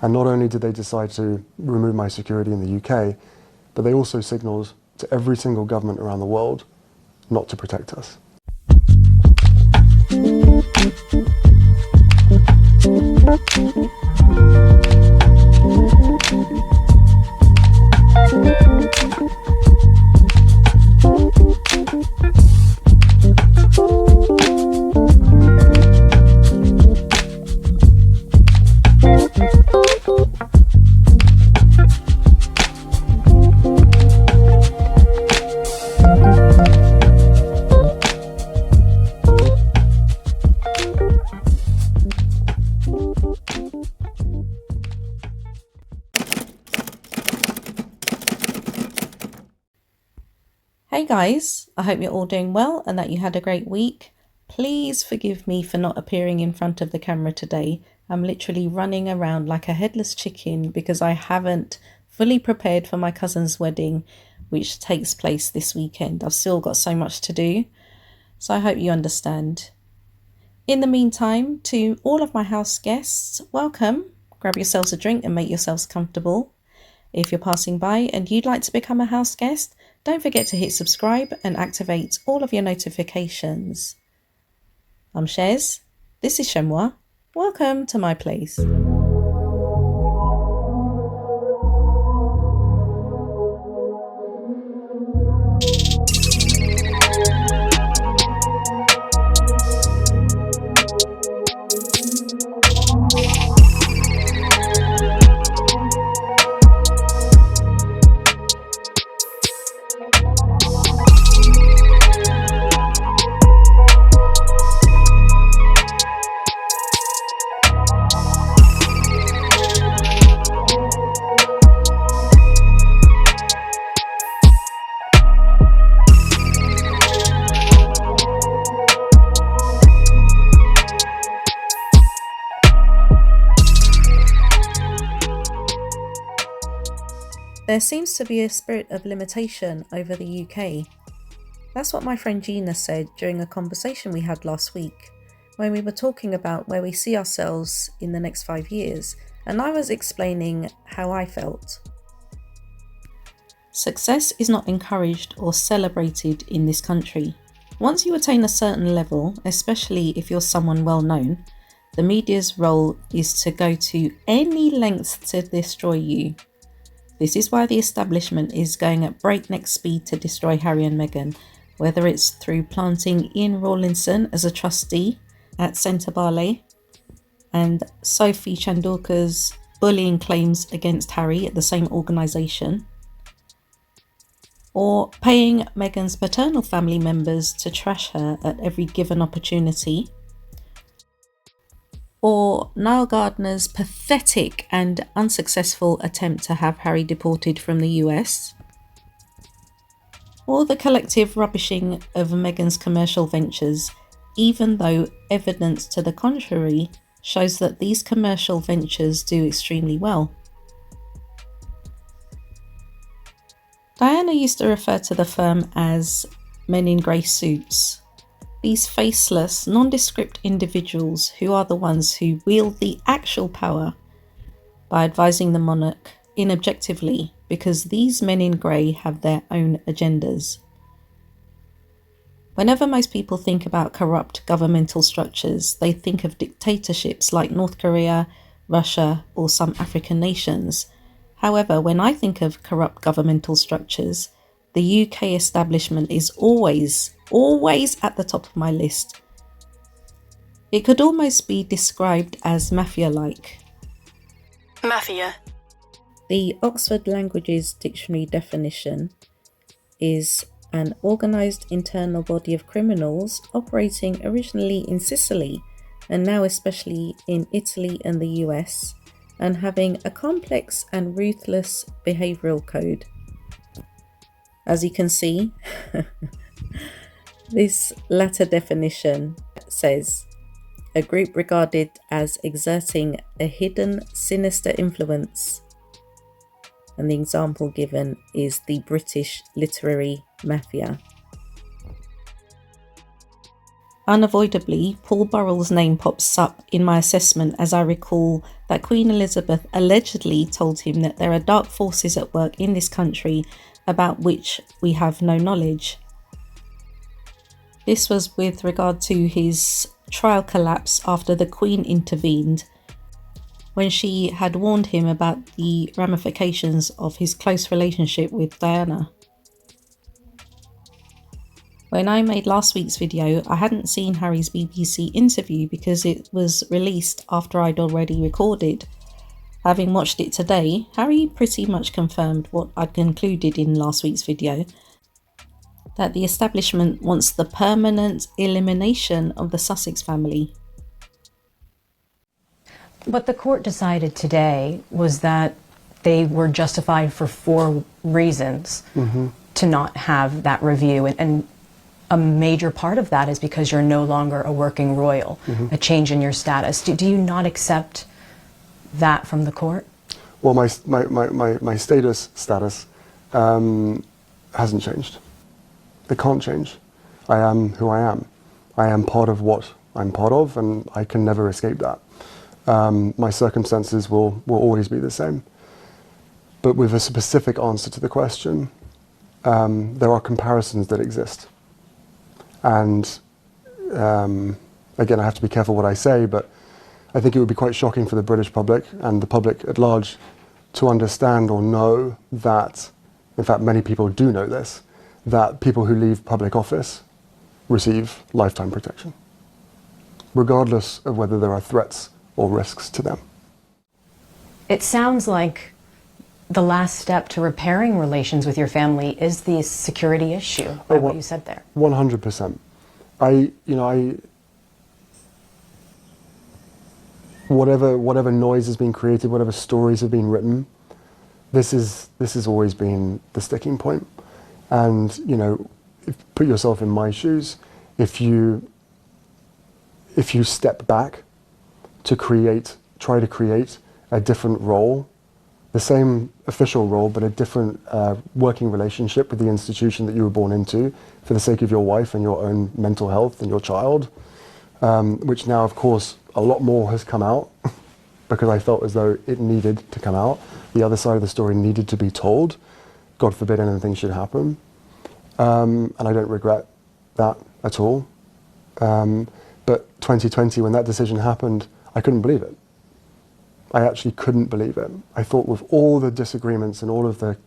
And not only did they decide to remove my security in the UK, but they also signalled to every single government around the world not to protect us. Hey guys, I hope you're all doing well and that you had a great week. Please forgive me for not appearing in front of the camera today. I'm literally running around like a headless chicken because I haven't fully prepared for my cousin's wedding, which takes place this weekend. I've still got so much to do, so I hope you understand. In the meantime, to all of my house guests, welcome. Grab yourselves a drink and make yourselves comfortable. If you're passing by and you'd like to become a house guest, don't forget to hit subscribe and activate all of your notifications. I'm Chez, this is Chez M0i. Welcome to my place. There seems to be a spirit of limitation over the UK. That's what my friend Gina said during a conversation we had last week, when we were talking about where we see ourselves in the next 5 years, and I was explaining how I felt. Success is not encouraged or celebrated in this country. Once you attain a certain level, especially if you're someone well known, the media's role is to go to any lengths to destroy you. This is why the establishment is going at breakneck speed to destroy Harry and Meghan, whether it's through planting Ian Rawlinson as a trustee at Centre Barley and Sophie Chandorka's bullying claims against Harry at the same organisation, or paying Meghan's paternal family members to trash her at every given opportunity, or Niall Gardner's pathetic and unsuccessful attempt to have Harry deported from the US, or the collective rubbishing of Meghan's commercial ventures, even though evidence to the contrary shows that these commercial ventures do extremely well. Diana used to refer to the firm as men in grey suits. These faceless, nondescript individuals who are the ones who wield the actual power by advising the monarch inobjectively, because these men in grey have their own agendas. Whenever most people think about corrupt governmental structures, they think of dictatorships like North Korea, Russia, or some African nations. However, when I think of corrupt governmental structures, the UK establishment is always at the top of my list. It could almost be described as Mafia-like. Mafia. The Oxford Languages Dictionary definition is an organised internal body of criminals operating originally in Sicily and now especially in Italy and the US, and having a complex and ruthless behavioural code. As you can see, this latter definition says, a group regarded as exerting a hidden, sinister influence. And the example given is the British literary Mafia. Unavoidably, Paul Burrell's name pops up in my assessment as I recall that Queen Elizabeth allegedly told him that there are dark forces at work in this country about which we have no knowledge. This was with regard to his trial collapse after the Queen intervened, when she had warned him about the ramifications of his close relationship with Diana. When I made last week's video, I hadn't seen Harry's BBC interview because it was released after I'd already recorded. Having watched it today, Harry pretty much confirmed what I'd concluded in last week's video, that the establishment wants the permanent elimination of the Sussex family. What the court decided today was that they were justified for 4 reasons to not have that review, and a major part of that is because you're no longer a working royal, a change in your status. Do you not accept that from the court? Well, my status hasn't changed. It can't change. I am who I am. I am part of what I'm part of, and I can never escape that. My circumstances will always be the same. But with a specific answer to the question, there are comparisons that exist. And again, I have to be careful what I say, but I think it would be quite shocking for the British public and the public at large to understand or know that, in fact, many people do know this, that people who leave public office receive lifetime protection, regardless of whether there are threats or risks to them. It sounds like the last step to repairing relations with your family is the security issue, by what you said there. 100%. Whatever noise has been created, whatever stories have been written, this has always been the sticking point. And put yourself in my shoes. If you step back to try to create a different role, the same official role, but a different working relationship with the institution that you were born into for the sake of your wife and your own mental health and your child, which now, of course, a lot more has come out because I felt as though it needed to come out. The other side of the story needed to be told. God forbid anything should happen. And I don't regret that at all. But 2020, when that decision happened, I couldn't believe it. I actually couldn't believe it. I thought with all the disagreements and all of the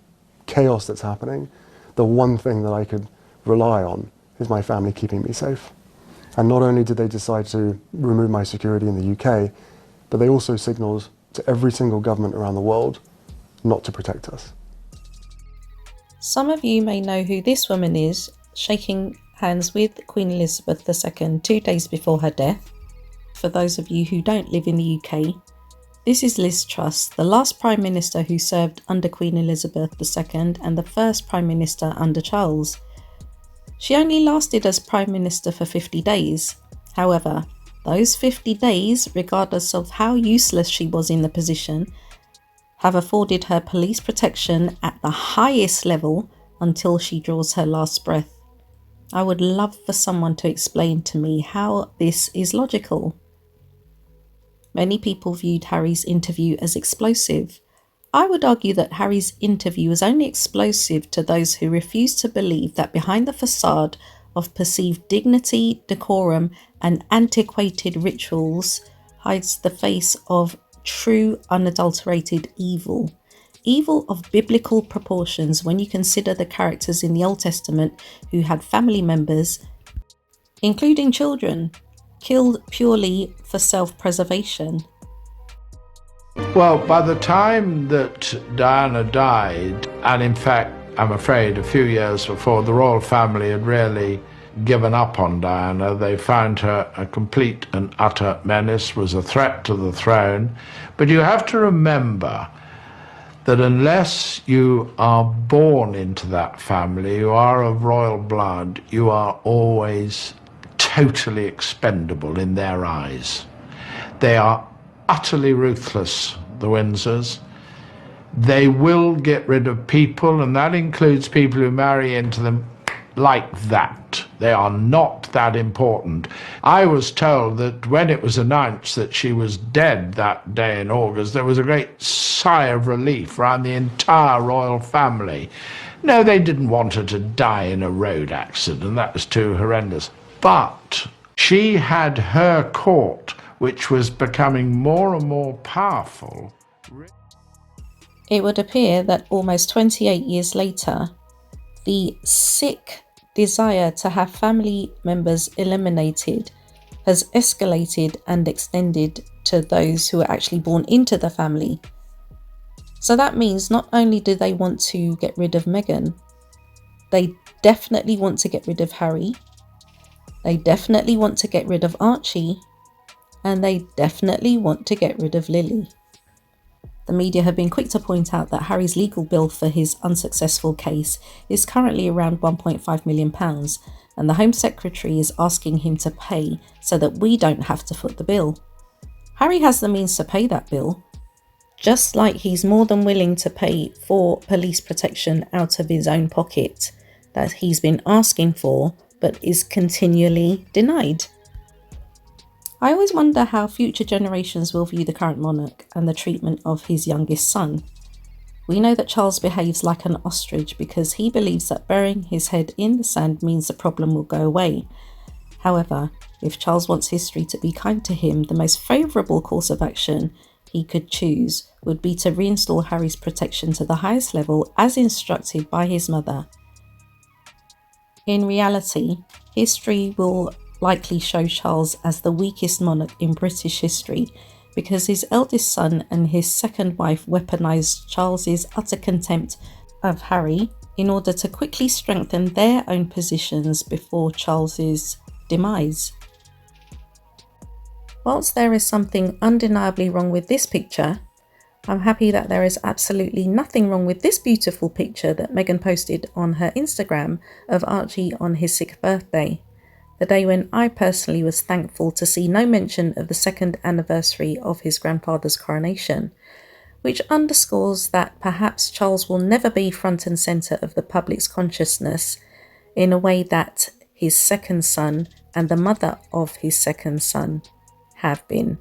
chaos that's happening, the one thing that I could rely on is my family keeping me safe. And not only did they decide to remove my security in the UK, but they also signalled to every single government around the world not to protect us. Some of you may know who this woman is, shaking hands with Queen Elizabeth II 2 days before her death. For those of you who don't live in the UK, this is Liz Truss, the last Prime Minister who served under Queen Elizabeth II and the first Prime Minister under Charles. She only lasted as Prime Minister for 50 days. However, those 50 days, regardless of how useless she was in the position, have afforded her police protection at the highest level until she draws her last breath. I would love for someone to explain to me how this is logical. Many people viewed Harry's interview as explosive. I would argue that Harry's interview was only explosive to those who refuse to believe that behind the facade of perceived dignity, decorum, and antiquated rituals hides the face of true, unadulterated evil. Evil of biblical proportions when you consider the characters in the Old Testament who had family members, including children, killed purely for self-preservation. Well, by the time that Diana died, and in fact, I'm afraid a few years before, the royal family had really given up on Diana. They found her a complete and utter menace, was a threat to the throne. But you have to remember that unless you are born into that family, you are of royal blood, you are always totally expendable in their eyes. They are utterly ruthless, the Windsors. They will get rid of people, and that includes people who marry into them like that. They are not that important. I was told that when it was announced that she was dead that day in August, there was a great sigh of relief around the entire royal family. No, they didn't want her to die in a road accident. That was too horrendous. But she had her court, which was becoming more and more powerful. It would appear that almost 28 years later, the sick desire to have family members eliminated has escalated and extended to those who are actually born into the family. So that means not only do they want to get rid of Meghan, they definitely want to get rid of Harry, they definitely want to get rid of Archie, and they definitely want to get rid of Lily. The media have been quick to point out that Harry's legal bill for his unsuccessful case is currently around £1.5 million, and the Home Secretary is asking him to pay so that we don't have to foot the bill. Harry has the means to pay that bill, just like he's more than willing to pay for police protection out of his own pocket that he's been asking for but is continually denied. I always wonder how future generations will view the current monarch and the treatment of his youngest son. We know that Charles behaves like an ostrich because he believes that burying his head in the sand means the problem will go away. However, if Charles wants history to be kind to him, the most favourable course of action he could choose would be to reinstall Harry's protection to the highest level as instructed by his mother. In reality, history will likely show Charles as the weakest monarch in British history because his eldest son and his second wife weaponised Charles's utter contempt of Harry in order to quickly strengthen their own positions before Charles's demise. Whilst there is something undeniably wrong with this picture, I'm happy that there is absolutely nothing wrong with this beautiful picture that Meghan posted on her Instagram of Archie on his 6th birthday. The day when I personally was thankful to see no mention of the 2nd anniversary of his grandfather's coronation, which underscores that perhaps Charles will never be front and centre of the public's consciousness in a way that his second son and the mother of his second son have been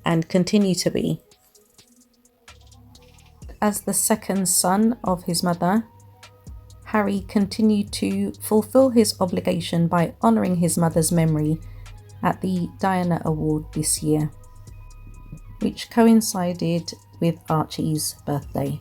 and continue to be. As the second son of his mother, Harry continued to fulfill his obligation by honouring his mother's memory at the Diana Award this year, which coincided with Archie's birthday.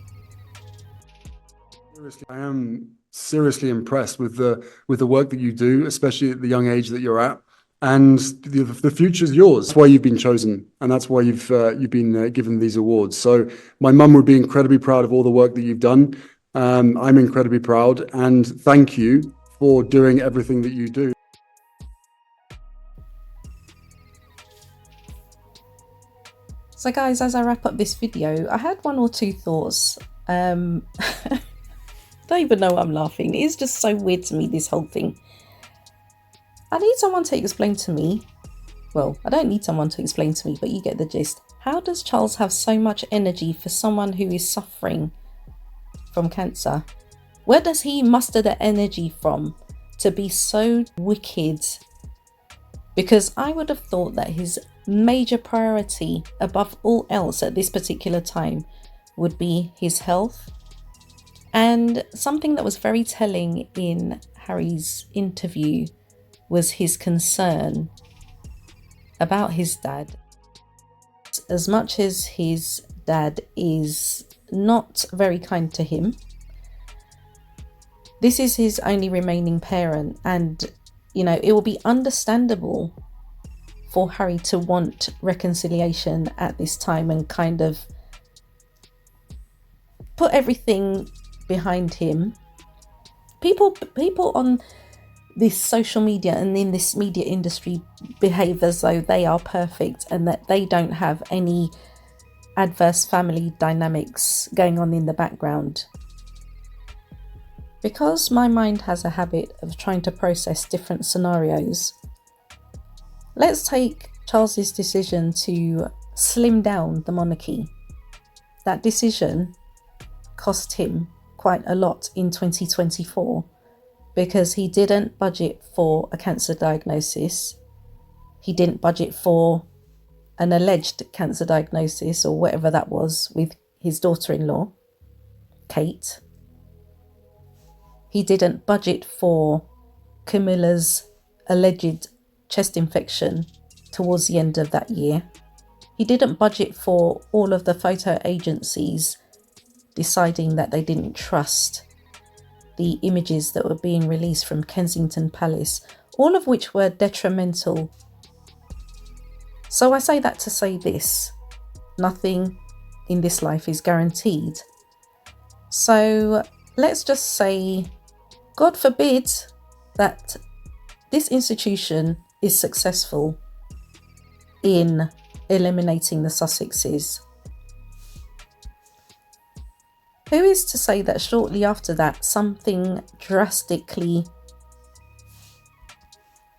I am seriously impressed with the work that you do, especially at the young age that you're at, and the future's yours. That's why you've been chosen, and that's why you've been given these awards. So my mum would be incredibly proud of all the work that you've done. I'm incredibly proud, and thank you for doing everything that you do. So guys, as I wrap up this video, I had one or two thoughts. Don't even know why I'm laughing. It is just so weird to me, this whole thing. I need someone to explain to me, well, I don't need someone to explain to me, but you get the gist. How does Charles have so much energy for someone who is suffering from cancer? Where does he muster the energy from to be so wicked? Because I would have thought that his major priority above all else at this particular time would be his health. And something that was very telling in Harry's interview was his concern about his dad. As much as his dad is not very kind to him, this is his only remaining parent, and you know, it will be understandable for Harry to want reconciliation at this time and kind of put everything behind him. People on this social media and in this media industry behave as though they are perfect and that they don't have any adverse family dynamics going on in the background. Because my mind has a habit of trying to process different scenarios, let's take Charles's decision to slim down the monarchy. That decision cost him quite a lot in 2024 because he didn't budget for a cancer diagnosis. He didn't budget for an alleged cancer diagnosis or whatever that was with his daughter-in-law, Kate. He didn't budget for Camilla's alleged chest infection towards the end of that year. He didn't budget for all of the photo agencies deciding that they didn't trust the images that were being released from Kensington Palace, all of which were detrimental. So I say that to say this: nothing in this life is guaranteed. So let's just say, God forbid that this institution is successful in eliminating the Sussexes. Who is to say that shortly after that something drastically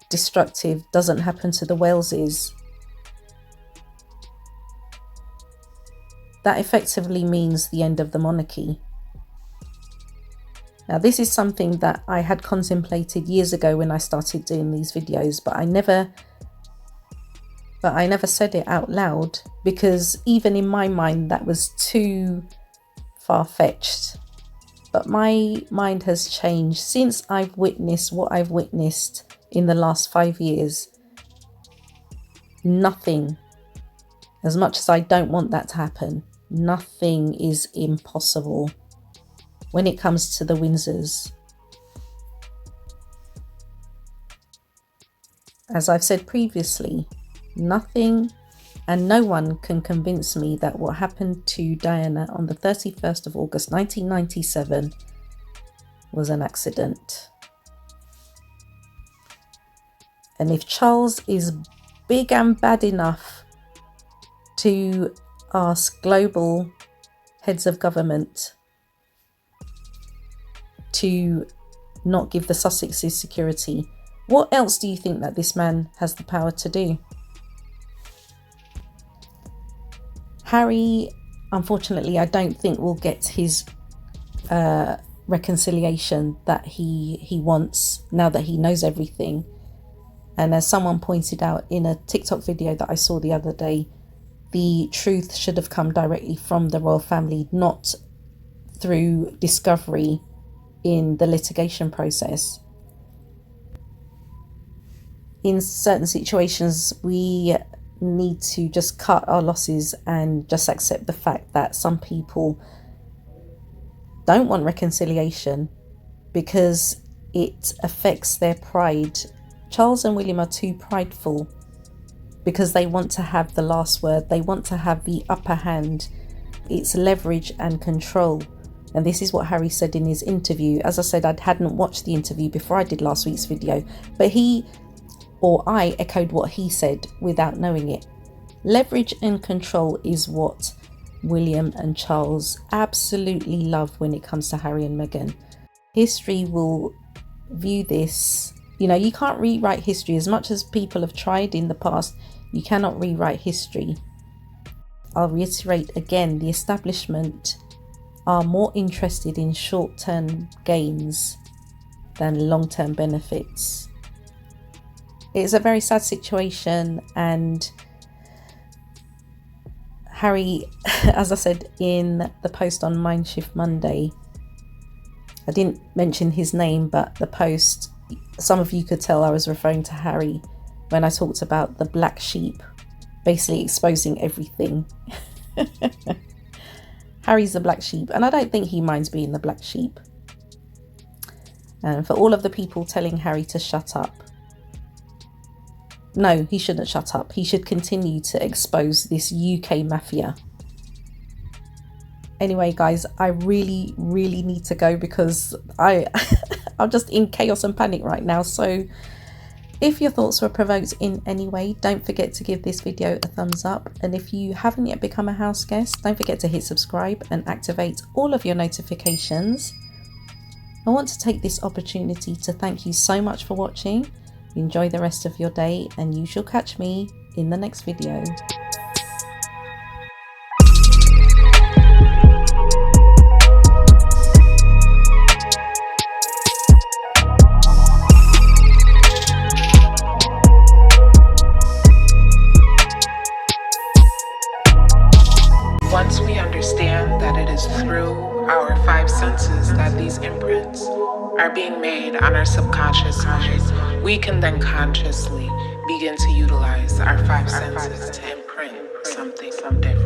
destructive doesn't happen to the Waleses? That effectively means the end of the monarchy. Now, this is something that I had contemplated years ago when I started doing these videos, but I never said it out loud, because even in my mind that was too far-fetched. But my mind has changed since I've witnessed what I've witnessed in the last 5 years. Nothing, as much as I don't want that to happen, nothing is impossible when it comes to the Windsors. As I've said previously, nothing and no one can convince me that what happened to Diana on the 31st of August 1997 was an accident. And if Charles is big and bad enough to ask global heads of government to not give the Sussexes security, what else do you think that this man has the power to do? Harry, unfortunately, I don't think will get his reconciliation that he wants now that he knows everything. And as someone pointed out in a TikTok video that I saw the other day, the truth should have come directly from the royal family, not through discovery in the litigation process. In certain situations, we need to just cut our losses and just accept the fact that some people don't want reconciliation because it affects their pride. Charles and William are too prideful because they want to have the last word. They want to have the upper hand. It's leverage and control. And this is what Harry said in his interview. As I said, I hadn't watched the interview before I did last week's video, but I echoed what he said without knowing it. Leverage and control is what William and Charles absolutely love when it comes to Harry and Meghan. History will view this, you can't rewrite history. As much as people have tried in the past, you cannot rewrite history. I'll reiterate again, the establishment are more interested in short-term gains than long-term benefits. It's a very sad situation, and Harry, as I said in the post on Mindshift Monday, I didn't mention his name, but the post, some of you could tell I was referring to Harry when I talked about the black sheep, basically exposing everything. Harry's the black sheep, and I don't think he minds being the black sheep. And for all of the people telling Harry to shut up, no, he shouldn't shut up. He should continue to expose this UK mafia. Anyway, guys, I really need to go because I'm just in chaos and panic right now. So if your thoughts were provoked in any way, don't forget to give this video a thumbs up. And if you haven't yet become a house guest, don't forget to hit subscribe and activate all of your notifications. I want to take this opportunity to thank you so much for watching. Enjoy the rest of your day, and you shall catch me in the next video. Once we understand that it is through our five senses that these imprints are being made on our subconscious mind, we can then consciously begin to utilize our five senses to imprint something different.